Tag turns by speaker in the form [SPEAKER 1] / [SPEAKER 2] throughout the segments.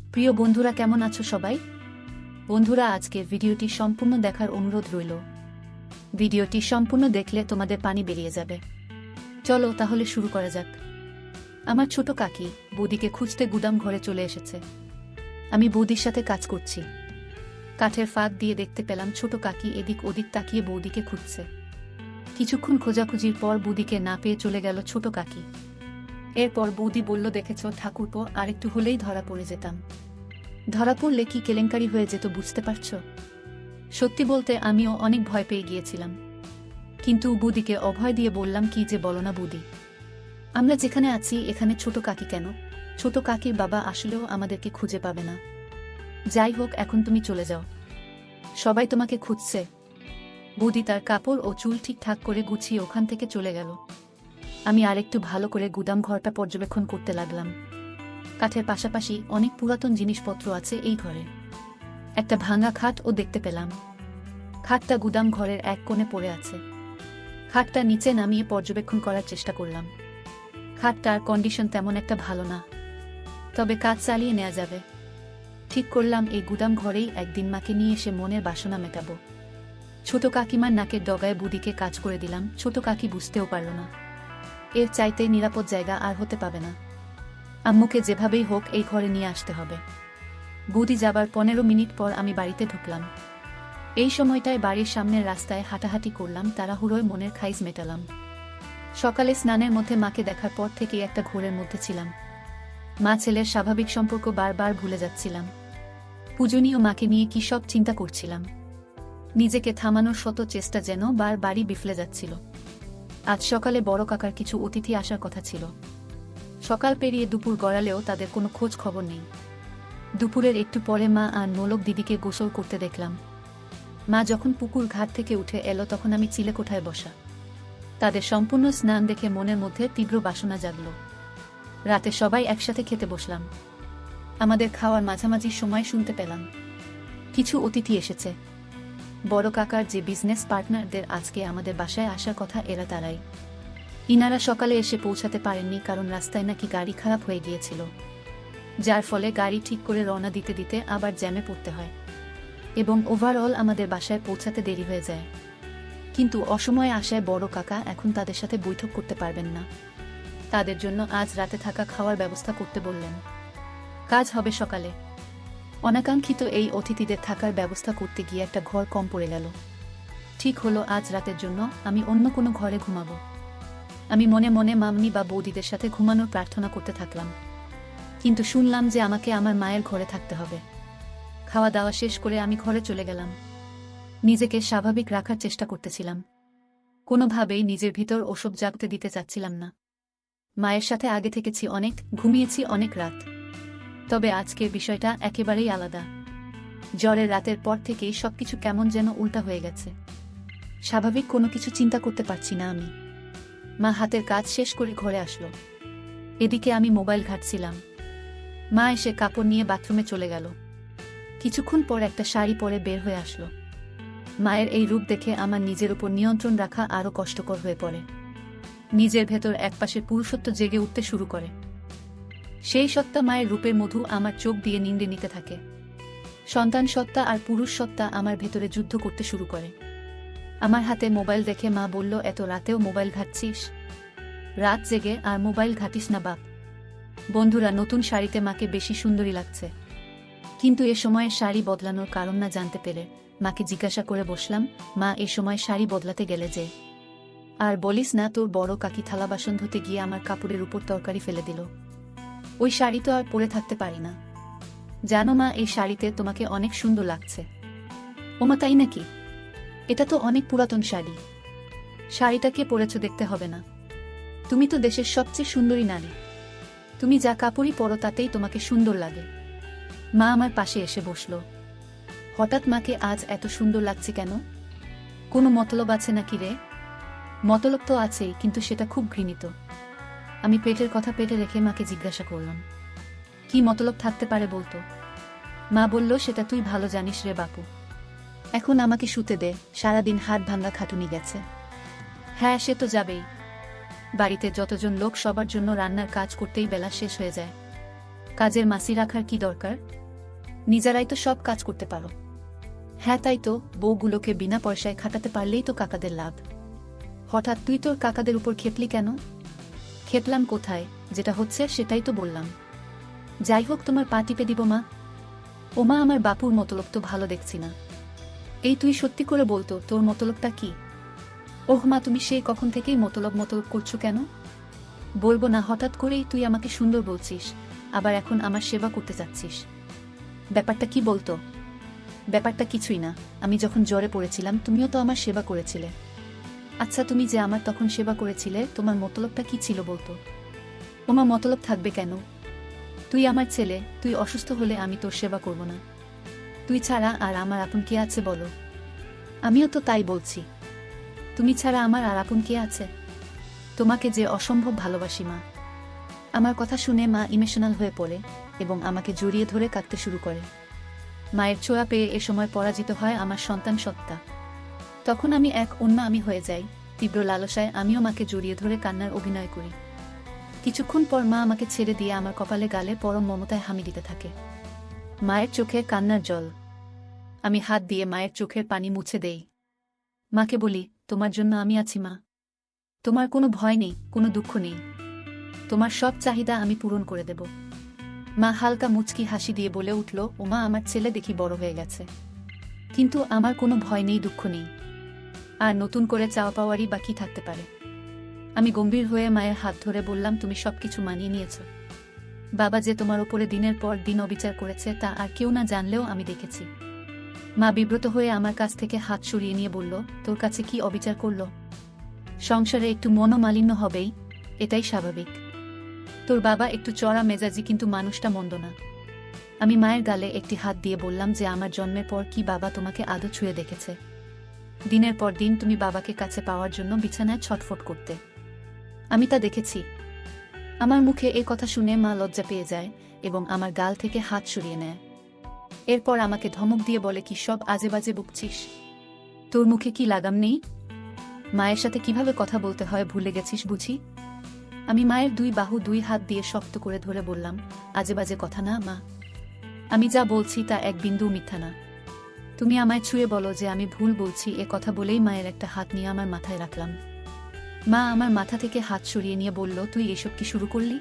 [SPEAKER 1] প্রিয় বন্ধুরা, কেমন আছো সবাই? বন্ধুরা, আজকের ভিডিওটি সম্পূর্ণ দেখার অনুরোধ রইল। ভিডিওটি সম্পূর্ণ দেখলে তোমাদের পানি বেরিয়ে যাবে। চলো তাহলে শুরু করা যাক। আমার ছোট কাকি বৌদিকে খুঁজতে গুদাম ঘরে চলে এসেছে। আমি বৌদির সাথে কাজ করছি। কাঠের ফাঁক দিয়ে দেখতে পেলাম ছোট কাকি এদিক ওদিক তাকিয়ে বৌদিকে খুঁজছে। কিছুক্ষণ খোঁজাখুঁজির পর বৌদিকে না পেয়ে চলে গেল ছোট কাকি। এরপর বৌদি বলল, দেখেছ ঠাকুরপো, আরেকটু হলেই ধরা পড়ে যেতাম। ধরা পড়লে কি কেলেঙ্কারি হয়ে যেত বুঝতে পারছ? সত্যি বলতে আমিও অনেক ভয় পেয়ে গিয়েছিলাম, কিন্তু বৌদিকে অভয় দিয়ে বললাম, কি যে বলো না বৌদি, আমরা যেখানে আছি এখানে ছোট কাকি কেন? ছোট কাকির বাবা আসলেও আমাদেরকে খুঁজে পাবে না। যাই হোক, এখন তুমি চলে যাও, সবাই তোমাকে খুঁজছে। বৌদি তার কাপড় ও চুল ঠিকঠাক করে গুছিয়ে ওখান থেকে চলে গেল। আমি আরেকটু ভালো করে গুদাম ঘরটা পর্যবেক্ষণ করতে লাগলাম। কাঠের পাশাপাশি অনেক পুরাতন জিনিসপত্র আছে এই ঘরে। একটা ভাঙা খাটও দেখতে পেলাম। খাটটা গুদাম ঘরের এক কোণে পড়ে আছে। খাটটা নিচে নামিয়ে পর্যবেক্ষণ করার চেষ্টা করলাম। খাটটার কন্ডিশন তেমন একটা ভালো না, তবে কাজ চালিয়ে নেওয়া যাবে। ঠিক করলাম এই গুদাম ঘরেই একদিন মাকে নিয়ে এসে মনের বাসনা মেটাবো। ছোট কাকিমার নাকের ডগায় বুদিকে কাজ করে দিলাম। ছোট কাকি বুঝতেও পারল না। এর চাইতে নিরাপদ জায়গা আর হতে পাবে না। আম্মুকে যেভাবেই হোক এই ঘরে নিয়ে আসতে হবে। বুদি যাবার 15 মিনিট পর আমি বাড়িতে ঢুকলাম। এই সময়টায় বাড়ির সামনের রাস্তায় হাঁটাহাঁটি করলাম, তাড়াহুড়োয় মনের খাইজ মেটালাম। সকালে স্নানের মধ্যে মাকে দেখার পর থেকেই একটা ঘোরের মধ্যে ছিলাম। মা ছেলের স্বাভাবিক সম্পর্ক বারবার ভুলে যাচ্ছিলাম। পূজনীয় মাকে নিয়ে কি সব চিন্তা করছিলাম। নিজেকে থামানোর শত চেষ্টা যেন বারবারই বিফলে যাচ্ছিল। আজ সকালে বড় কাকার কিছু অতিথি আসার কথা ছিল। সকাল পেরিয়ে দুপুর গড়ালেও তাদের কোনো খোঁজ খবর নেই। দুপুরের একটু পরে মা আর নোলক দিদিকে গোসল করতে দেখলাম। মা যখন পুকুর ঘাট থেকে উঠে এলো তখন আমি চিলেকোঠায় বসা। তাদের সম্পূর্ণ স্নান দেখে মনের মধ্যে তীব্র বাসনা জাগল। রাতে সবাই একসাথে খেতে বসলাম। আমাদের খাওয়ার মাঝামাঝি সময় শুনতে পেলাম কিছু অতিথি এসেছে। বড় কাকার যে বিজনেস পার্টনারদের আজকে আমাদের বাসায় আসার কথা, এরা তারাই। ইনারা সকালে এসে পৌঁছাতে পারেননি, কারণ রাস্তায় নাকি গাড়ি খারাপ হয়ে গিয়েছিল, যার ফলে গাড়ি ঠিক করে রওনা দিতে দিতে আবার জ্যামে পড়তে হয় এবং ওভারঅল আমাদের বাসায় পৌঁছাতে দেরি হয়ে যায়। কিন্তু অসময়ে আসায় বড় কাকা এখন তাদের সাথে বৈঠক করতে পারবেন না। তাদের জন্য আজ রাতে থাকা খাওয়ার ব্যবস্থা করতে বললেন। কাজ হবে সকালে। অনাকাঙ্ক্ষিত এই অতিথিদের থাকার ব্যবস্থা করতে গিয়ে একটা ঘর কম পড়ে গেল। ঠিক হলো, আজ রাতের জন্য আমি অন্য কোনো ঘরে ঘুমাবো। আমি মনে মনে মামনি বা বৌদিদের সাথে ঘুমানোর প্রার্থনা করতে থাকলাম, কিন্তু শুনলাম যে আমাকে আমার মায়ের ঘরে থাকতে হবে। খাওয়া দাওয়া শেষ করে আমি ঘরে চলে গেলাম। নিজেকে স্বাভাবিক রাখার চেষ্টা করতেছিলাম। কোনোভাবেই নিজের ভিতর ওসব জাগতে দিতে চাচ্ছিলাম না। মায়ের সাথে আগে থেকেছি অনেক, ঘুমিয়েছি অনেক রাত, তবে আজকের বিষয়টা একেবারেই আলাদা। জ্বরের রাতের পর থেকেই সবকিছু কেমন যেন উল্টা হয়ে গেছে। স্বাভাবিক কোনো কিছু চিন্তা করতে পারছি না আমি। মা হাতের কাজ শেষ করে ঘরে আসলো। এদিকে আমি মোবাইল ঘাঁটছিলাম। মা এসে কাপড় নিয়ে বাথরুমে চলে গেল। কিছুক্ষণ পর একটা শাড়ি পরে বের হয়ে আসলো। মায়ের এই রূপ দেখে আমার নিজের উপর নিয়ন্ত্রণ রাখা আরও কষ্টকর হয়ে পড়ে। নিজের ভেতর একপাশে পুরুষত্ব জেগে উঠতে শুরু করে। সেই সত্তা মায়ের রূপের মধু আমার চোখ দিয়ে নিংড়ে নিতে থাকে। সন্তান সত্তা আর পুরুষ সত্তা আমার ভেতরে যুদ্ধ করতে শুরু করে। আমার হাতে মোবাইল দেখে মা বলল, এত রাতেও মোবাইল ঘাঁটছিস? রাত জেগে আর মোবাইল ঘাঁটিস না বাপ। বন্ধুরা, নতুন শাড়িতে মাকে বেশি সুন্দরী লাগছে। কিন্তু এ সময় শাড়ি বদলানোর কারণ না জানতে পেরে মাকে জিজ্ঞাসা করে বসলাম, মা, এ সময় শাড়ি বদলাতে গেলে যে? আর বলিস না, তোর বড় কাকি থালা বাসন ধুতে গিয়ে আমার কাপড়ের উপর তরকারি ফেলে দিল। ওই শাড়ি তো আর পরে থাকতে পারি না। জানো মা, এই শাড়িতে তোমাকে অনেক সুন্দর লাগছে। ওমা, তাই নাকি? এটা তো অনেক পুরাতন শাড়ি। শাড়িটাকে পরেছ দেখতে হবে না। তুমি তো দেশের সবচেয়ে সুন্দরী নারী। তুমি যা কাপড়ই পরো তাতেই তোমাকে সুন্দর লাগে। মা আমার পাশে এসে বসল। হঠাৎ মাকে আজ এত সুন্দর লাগছে কেন? কোনো মতলব আছে নাকি রে? মতলব তো আছেই, কিন্তু সেটা খুব ঘৃণিত। আমি পেটের কথা পেটে রেখে মাকে জিজ্ঞাসা করলাম, কি মতলব থাকতে পারে বলতো? মা বলল, সেটা তুই ভালো জানিস রে বাপু। এখন আমাকে শুতে দে, সারাদিন হাত ভাঙ্গা খাটুনি গেছে। হ্যাঁ, সে তো যাবেই। বাড়িতে যতজন লোক, সবার জন্য রান্নার কাজ করতেই বেলা শেষ হয়ে যায়। কাজের মাসি রাখার কি দরকার? নিজেরাই তো সব কাজ করতে পারো। হ্যাঁ তাই তো, বউগুলোকে বিনা পয়সায় খাটাতে পারলেই তো কাকাদের লাভ। হঠাৎ তুই তোর কাকাদের উপর খেপলি কেন? খেপলাম কোথায়, যেটা হচ্ছে সেটাই তো বললাম। যাই হোক, তোমার পা টিপে দিব মা। ও মা, আমার বাপুর মতলব তো ভালো দেখছি না। এই তুই সত্যি করে বলতো তোর মতলবটা কি? ওহ মা, তুমি সেই কখন থেকেই মতলব মতলব করছো কেন? বলবো না, হঠাৎ করেই তুই আমাকে সুন্দর বলছিস, আবার এখন আমার সেবা করতে চাচ্ছিস। ব্যাপারটা কি বলতো? ব্যাপারটা কিছুই না, আমি যখন জ্বরে পড়েছিলাম তুমিও তো আমার সেবা করেছিলে। আচ্ছা, তুমি যে আমার তখন সেবা করেছিলে, তোমার মতলবটা কি ছিল বলতো? তোমার মতলব থাকবে কেন? তুই আমার ছেলে, তুই অসুস্থ হলে আমি তোর সেবা করব না? তুই ছাড়া আর আমার আপন কে আছে বলো? আমিও তো তাই বলছি। তুমি ছাড়া আমার আর আপন কে আছে? তোমাকে যে অসম্ভব ভালোবাসি মা। আমার কথা শুনে মা ইমোশনাল হয়ে পড়ে এবং আমাকে জড়িয়ে ধরে কাঁদতে শুরু করে। মায়ের ছোঁয়া পেয়ে এ সময় পরাজিত হয় আমার সন্তান সত্তা। তখন আমি এক অন্য আমি হয়ে যাই। তীব্র লালসায় আমিও মাকে জড়িয়ে ধরে কান্নার অভিনয় করি। কিছুক্ষণ পর মা আমাকে ছেড়ে দিয়ে আমার কপালে গালে পরম মমতায় হামি দিতে থাকে। মায়ের চোখে কান্নার জল। আমি হাত দিয়ে মায়ের চোখের পানি মুছে দেই। মাকে বলি, তোমার জন্য আমি আছি মা। তোমার কোনো ভয় নেই, কোনো দুঃখ নেই। তোমার সব চাহিদা আমি পূরণ করে দেব। মা হালকা মুচকি হাসি দিয়ে বলে উঠল, ও মা, আমার ছেলে দেখি বড় হয়ে গেছে, কিন্তু আমার কোনো ভয় নেই, দুঃখ নেই। আর নতুন করে চাওয়া পাওয়ারই বাকি থাকতে পারে। আমি গম্ভীর হয়ে মায়ের হাত ধরে বললাম, তুমি সবকিছু মানিয়ে নিয়েছ। বাবা যে তোমার ওপরে দিনের পর দিন অবিচার করেছে তা আর কেউ না জানলেও আমি দেখেছি। মা বিব্রত হয়ে আমার কাছ থেকে হাত সরিয়ে নিয়ে বলল, তোর কাছে কি অবিচার করল? সংসারে একটু মনোমালিন্য হবেই, এটাই স্বাভাবিক। তোর বাবা একটু চড়া মেজাজি, কিন্তু মানুষটা মন্দ না। আমি মায়ের গালে একটি হাত দিয়ে বললাম যে আমার জন্মের পর কি বাবা তোমাকে আদৌ ছুঁয়ে দেখেছে? দিনের পর দিন তুমি বাবাকে কাছে পাওয়ার জন্য বিছানায় ছটফট করতে। আমি তা দেখেছি। আমার মুখে এই কথা শুনে মা লজ্জা পেয়ে যায় এবং আমার গাল থেকে হাত সরিয়ে নেয়। এরপর আমাকে ধমক দিয়ে বলে, কি সব আজেবাজে বকছিস? তোর মুখে কি লাগাম নেই? মায়ের সাথে কিভাবে কথা বলতে হয় ভুলে গেছিস বুঝি? আমি মায়ের দুই বাহু দুই হাত দিয়ে শক্ত করে ধরে বললাম, আজেবাজে কথা না মা। আমি যা বলছি তা এক বিন্দু মিথ্যা না। তুমি আমায় ছুঁয়ে বলো যে আমি ভুল বলছি। এ কথা বলেই মায়ের একটা হাত নিয়ে আমার মাথায় রাখলাম। মা আমার মাথা থেকে হাত সরিয়ে নিয়ে বলল, তুই এসব কি শুরু করলি?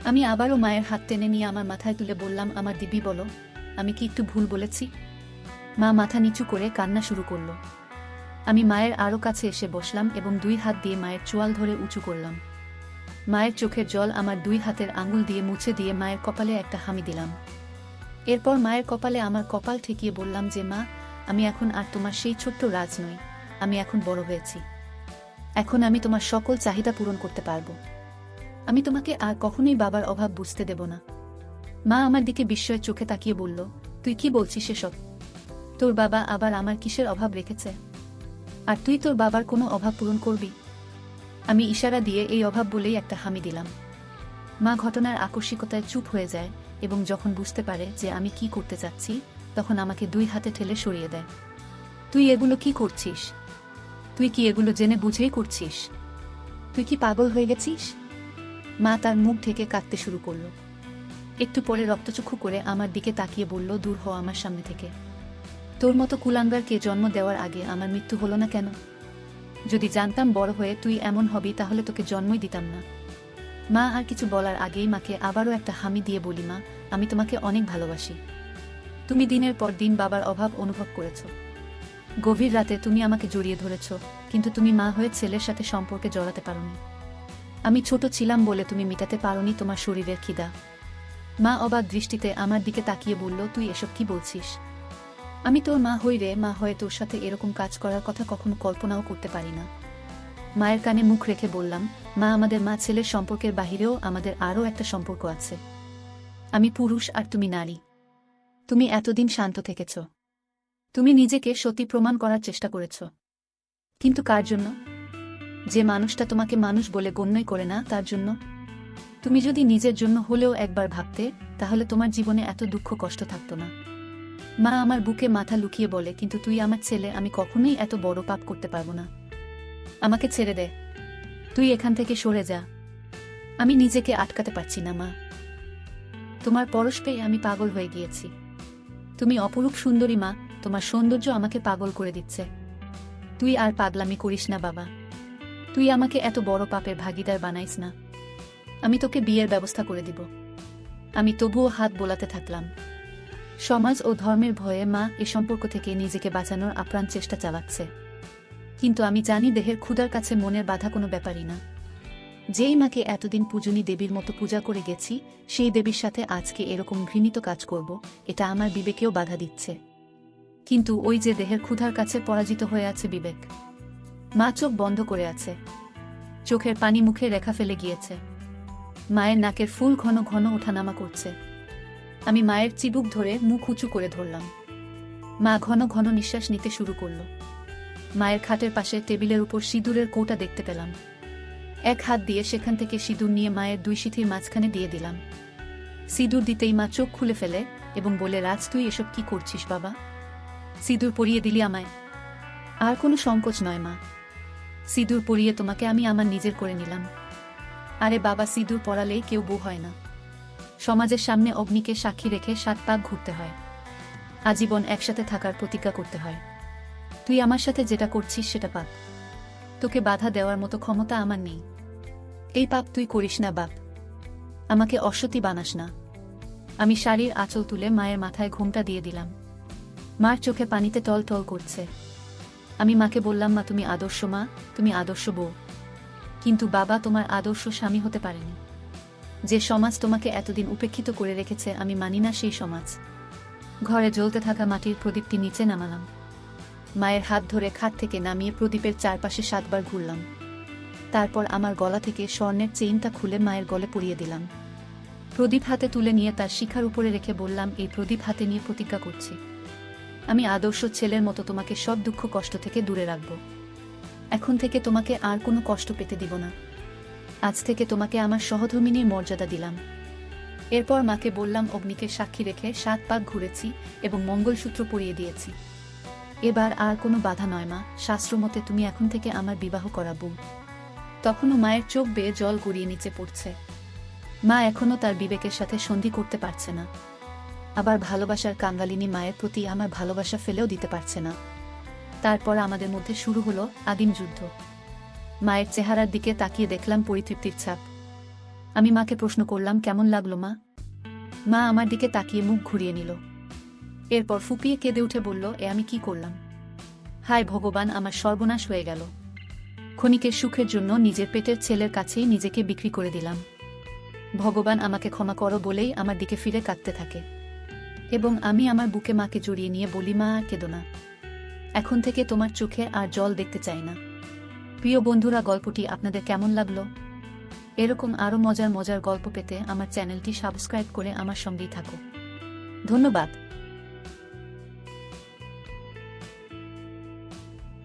[SPEAKER 1] আমি আবারও মায়ের হাত টেনে নিয়ে আমার মাথায় তুলে বললাম, আমার দিব্যি বলো, আমি কি একটু ভুল বলেছি? মা মাথা নিচু করে কান্না শুরু করল। আমি মায়ের আরও কাছে এসে বসলাম এবং দুই হাত দিয়ে মায়ের চোয়াল ধরে উঁচু করলাম। মায়ের চোখের জল আমার দুই হাতের আঙুল দিয়ে মুছে দিয়ে মায়ের কপালে একটা হামি দিলাম। এরপর মায়ের কপালে আমার কপাল ঠেকিয়ে বললাম যে মা, আমি এখন আর তোমার সেই ছোট্ট রাজ নই, আমি এখন বড় হয়েছি। এখন আমি তোমার সকল চাহিদা পূরণ করতে পারবো। আমি তোমাকে আর কখনোই বাবার অভাব বুঝতে দেব না। মা আমার দিকে বিস্ময়ের চোখে তাকিয়ে বলল, তুই কি বলছিস এসব? তোর বাবা আবার আমার কিসের অভাব রেখেছে? আর তুই তোর বাবার কোনো অভাব পূরণ করবি? আমি ইশারা দিয়ে এই অভাব বলেই একটা হামি দিলাম। মা ঘটনার আকস্মিকতায় চুপ হয়ে যায় এবং যখন বুঝতে পারে যে আমি কি করতে চাচ্ছি, তখন আমাকে দুই হাতে ঠেলে সরিয়ে দেয়। তুই এগুলো কি করছিস? তুই কি এগুলো জেনে বুঝেই করছিস? তুই কি পাগল হয়ে গেছিস? মা তার মুখ ঢেকে কাঁদতে শুরু করল। একটু পরে রক্তচক্ষু করে আমার দিকে তাকিয়ে বলল, দূর হ আমার সামনে থেকে। তোর মতো কুলাঙ্গারকে জন্ম দেওয়ার আগে আমার মৃত্যু হলো না কেন? যদি জানতাম বড় হয়ে তুই এমন হবি তাহলে তোকে জন্মই দিতাম না। মা আর কিছু বলার আগেই মাকে আবারও একটা হামি দিয়ে বলি, মা, আমি তোমাকে অনেক ভালোবাসি। তুমি দিনের পর দিন বাবার অভাব অনুভব করেছ। গভীর রাতে তুমি আমাকে জড়িয়ে ধরেছ, কিন্তু তুমি মা হয়ে ছেলের সাথে সম্পর্কে জড়াতে পারোনি। আমি ছোট ছিলাম বলে তুমি মেটাতে পারোনি তোমার শরীরের খিদা। মা অবাক দৃষ্টিতে আমার দিকে তাকিয়ে বলল, তুই এসব কি বলছিস? আমি তোর মা হই রে, মা হয়ে তোর সাথে এরকম কাজ করার কথা কখনো কল্পনাও করতে পারি না। মায়ের কানে মুখ রেখে বললাম, মা, আমাদের মা ছেলের সম্পর্কের বাহিরেও আমাদের আরও একটা সম্পর্ক আছে। আমি পুরুষ আর তুমি নারী। তুমি এতদিন শান্ত থেকেছ। তুমি নিজেকে সতী প্রমাণ করার চেষ্টা করেছ, কিন্তু কার জন্য? যে মানুষটা তোমাকে মানুষ বলে গণ্যই করে না তার জন্য। তুমি যদি নিজের জন্য হলেও একবার ভাবতে, তাহলে তোমার জীবনে এত দুঃখ কষ্ট থাকতো না। মা আমার বুকে মাথা লুকিয়ে বলে, কিন্তু তুই আমার ছেলে, আমি কখনোই এত বড় পাপ করতে পারবো না। আমাকে ছেড়ে দে, তুই এখান থেকে সরে যা। আমি নিজেকে আটকাতে পারছি না মা। তোমার পরশ পেয়ে আমি পাগল হয়ে গিয়েছি। তুমি অপরূপ সুন্দরী মা, তোমার সৌন্দর্য আমাকে পাগল করে দিচ্ছে। তুই আর পাগলামি করিস না বাবা। তুই আমাকে এত বড় পাপের ভাগিদার বানাইস না। আমি তোকে বিয়ের ব্যবস্থা করে দিব। আমি তবুও হাত বোলাতে থাকলাম। সমাজ ও ধর্মের ভয়ে মা এ সম্পর্ক থেকে নিজেকে বাঁচানোর আপ্রাণ চেষ্টা চালাচ্ছে। কিন্তু আমি জানি দেহের ক্ষুধার কাছে মনের বাধা কোনো ব্যাপারই না। যেই মাকে এতদিন পূজনী দেবীর মতো পূজা করে গেছি, সেই দেবীর সাথে আজকে এরকম ঘৃণিত কাজ করব, এটা আমার বিবেকেও বাধা দিচ্ছে। কিন্তু ওই যে দেহের ক্ষুধার কাছে পরাজিত হয়ে আছে বিবেক। মা চোখ বন্ধ করে আছে, চোখের পানি মুখে রেখা ফেলে গিয়েছে। মায়ের নাকের ফুল ঘন ঘন ওঠানামা করছে। আমি মায়ের চিবুক ধরে মুখ উঁচু করে ধরলাম। মা ঘন ঘন নিঃশ্বাস নিতে শুরু করল। মায়ের খাটের পাশে টেবিলের উপর সিঁদুরের কৌটা দেখতে পেলাম। এক হাত দিয়ে সেখান থেকে সিঁদুর নিয়ে মায়ের দুই সিঁথির মাঝখানে দিয়ে দিলাম। সিঁদুর দিতেই মা চোখ খুলে ফেলে এবং বলে, রাজ তুই এসব কি করছিস বাবা? সিঁদুর পরিয়ে দিলি আমায়? আর কোনো সংকোচ নয় মা, সিঁদুর পরিয়ে তোমাকে আমি আমার নিজের করে নিলাম। আরে বাবা, সিঁদুর পরালেই কেউ বউ হয় না। সমাজের সামনে অগ্নিকে সাক্ষী রেখে 7 পাক ঘুরতে হয়, আজীবন একসাথে থাকার প্রতিজ্ঞা করতে হয়। তুই আমার সাথে যেটা করছিস সেটা পাপ। তোকে বাধা দেওয়ার মতো ক্ষমতা আমার নেই। এই পাপ তুই করিস না বাপ। আমাকে অসতী বানাস না। আমি শাড়ির আঁচল তুলে মায়ের মাথায় ঘোমটা দিয়ে দিলাম। মার চোখে পানিতে টল টল করছে। আমি মাকে বললাম, মা তুমি আদর্শ মা, তুমি আদর্শ বউ। কিন্তু বাবা, তোমার আদর্শ স্বামী হতে পারেনি। যে সমাজ তোমাকে এতদিন উপেক্ষিত করে রেখেছে আমি মানি না সেই সমাজ। ঘরে জ্বলতে থাকা মাটির প্রদীপটি নিচে নামালাম। মায়ের হাত ধরে খাট থেকে নামিয়ে প্রদীপের চারপাশে 7 বার ঘুরলাম। তারপর আমার গলা থেকে স্বর্ণের চেইনটা খুলে মায়ের গলে পরিয়ে দিলাম। প্রদীপ হাতে তুলে নিয়ে তার শিখার উপরে রেখে বললাম, এই প্রদীপ হাতে নিয়ে প্রতিজ্ঞা করছি, আমি আদর্শ ছেলের মতো তোমাকে সব দুঃখ কষ্ট থেকে দূরে রাখব। এখন থেকে তোমাকে আর কোনো কষ্ট পেতে দিব না। আজ থেকে তোমাকে আমার সহধর্মিনীর মর্যাদা দিলাম। এরপর মাকে বললাম, অগ্নিকে সাক্ষী রেখে 7 পাক ঘুরেছি এবং মঙ্গলসূত্র পরিয়ে দিয়েছি। এবার আর কোনো বাধা নয় মা, শাস্ত্রমতে তুমি এখন থেকে আমার বিবাহ করাবো। তখনও মায়ের চোখ বেয়ে জল গড়িয়ে নিচে পড়ছে। মা এখনও তার বিবেকের সাথে সন্ধি করতে পারছে না। আবার ভালোবাসার কাঙ্গালিনী মায়ের প্রতি আমার ভালোবাসা ফেলেও দিতে পারছে না। তারপর আমাদের মধ্যে শুরু হলো আদিম যুদ্ধ। মায়ের চেহারার দিকে তাকিয়ে দেখলাম পরিতৃপ্তির ছাপ। আমি মাকে প্রশ্ন করলাম, কেমন লাগলো মা? মা আমার দিকে তাকিয়ে মুখ ঘুরিয়ে নিল। এরপর ফুপিয়ে কেঁদে উঠে বলল, এ আমি কি করলাম? হায় ভগবান, আমার সর্বনাশ হয়ে গেল। ক্ষণিকের সুখের জন্য নিজের পেটের ছেলের কাছেই নিজেকে বিক্রি করে দিলাম। ভগবান আমাকে ক্ষমা করো বলেই আমার দিকে ফিরে কাঁদতে থাকে এবং আমি আমার বুকে মাকে জড়িয়ে নিয়ে বলি, মা আর কেঁদো না। এখন থেকে তোমার চোখে আর জল দেখতে চাই না। প্রিয় বন্ধুরা, গল্পটি আপনাদের কেমন লাগলো? এরকম আরও মজার মজার গল্প পেতে আমার চ্যানেলটি সাবস্ক্রাইব করে আমার সঙ্গেই থাকো। ধন্যবাদ।